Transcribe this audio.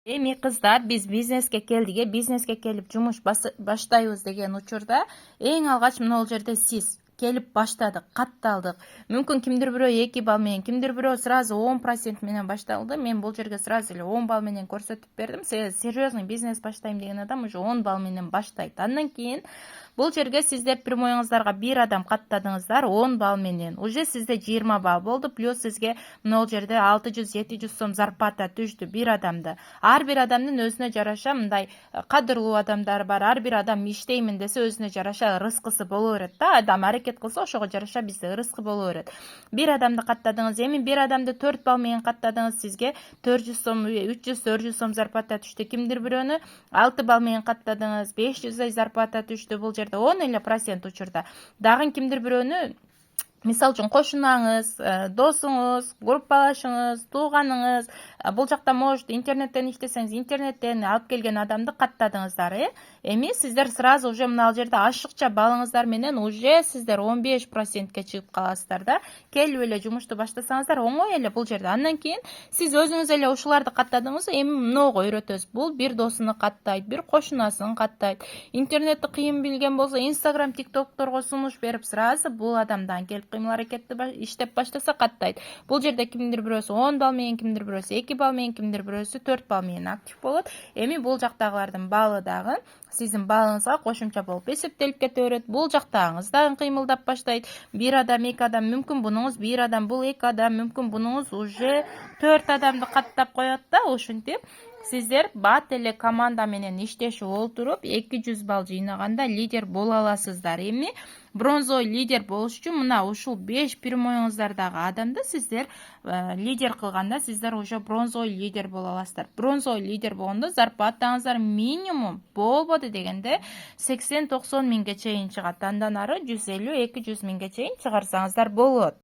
Эми кыздар, биз бизнеске келдик, бизнеске келип жумуш баштайбыз деген учурда эң алгач мына жерде сиз келип баштадык, катталдык. Мүмкүн кимдир бирөө 2 балл менен, кимдир бирөө сразу 10% менен башталды. Мен бул жерге сразу эле 10 балл менен көрсөтүп бердим. Серьезный бизнес баштайм деген адам уже 10 балл менен баштайт. Андан кийин бул жерге сиздер прямоюңуздарга бир адам каттадыңыздар 10 балл менен. Уже сизде 20 балл болду. Плюс сизге мына жерде 600-700 сом зарплата түштү бир адамды. Ар бир адамдын өзүнө жараша мындай кадырлуу адамдар бар. Ар бир адам иштеймин десе өзүнө жараша рызкысы боло берет да. Адам аракет кылса ошого жараша бизде рызкы боло берет. Бир адамды каттадыңыз. Эми бир адамды 4 балл менен каттадыңыз. Сизге 400 сом, 300-400 сом зарплата түштү. Кимдир бирөөнү 6 балл менен каттадыңыз. 500 зарплата түштү. Бул жерде 10 эле процент учурда. Дагы кимдир бирөөнү мисал үчүн кошунаңыз, досуңуз, группалашыңыз, тууганыңыз, бул жакта может интернеттен иштесеңиз, интернеттен алып келген адамды каттадыңыздар. Эми сиздер сразу уже мына жерде ашыкча балыңыздар менен уже сиздер 15%ке чыгып каласыздар да. Келип эле жумушту баштасаңыздар оңой эле бул жерде. Андан кийин сиз өзүңүз эле ушуларды каттадыңыз, эми мыного үйрөтөсүз. Бул бир досуну каттайт, бир кошунасын каттайт. Интернетти кыйын билген болсо, Instagram, TikTokторго сунуш берип сразу бул адамдан келип кыймыл аракетти иштеп баштаса каттайт. Бул жерде кимдир бирөөсү 10 балл менен, кимдир бирөөсү 2 балл менен, кимдир бирөөсү 4 балл менен актив болот. Эми бул жактагылардын баллы дагы сиздин баллыңызга кошумча болуп эсептелип кете берет. Бул жактагыңыз дагы кыймылдап баштайт. Бир адам, 2 адам, мүмкүн бунуңуз бир адам, бул 2 адам, мүмкүн бунуңуз уже 4 адамды каттап коет да. Ошентип сиздер бат эле команда менен иштешип олтуруп 200 балл жыйнаганда лидер боло аласыздар. Эми бронзой лидер болуш үчүн мына ушул 5 прямоюңуздардагы адамды сиздер лидер кылганда сиздер уже бронзой лидер боло аласыздар. Бронзой лидер болгондо зарплатаңыздар минимум болбоду дегенде 80-90 миңге чейин чыгат. Андан ары 150-200 миңге чейин чыгарсаңыздар болот.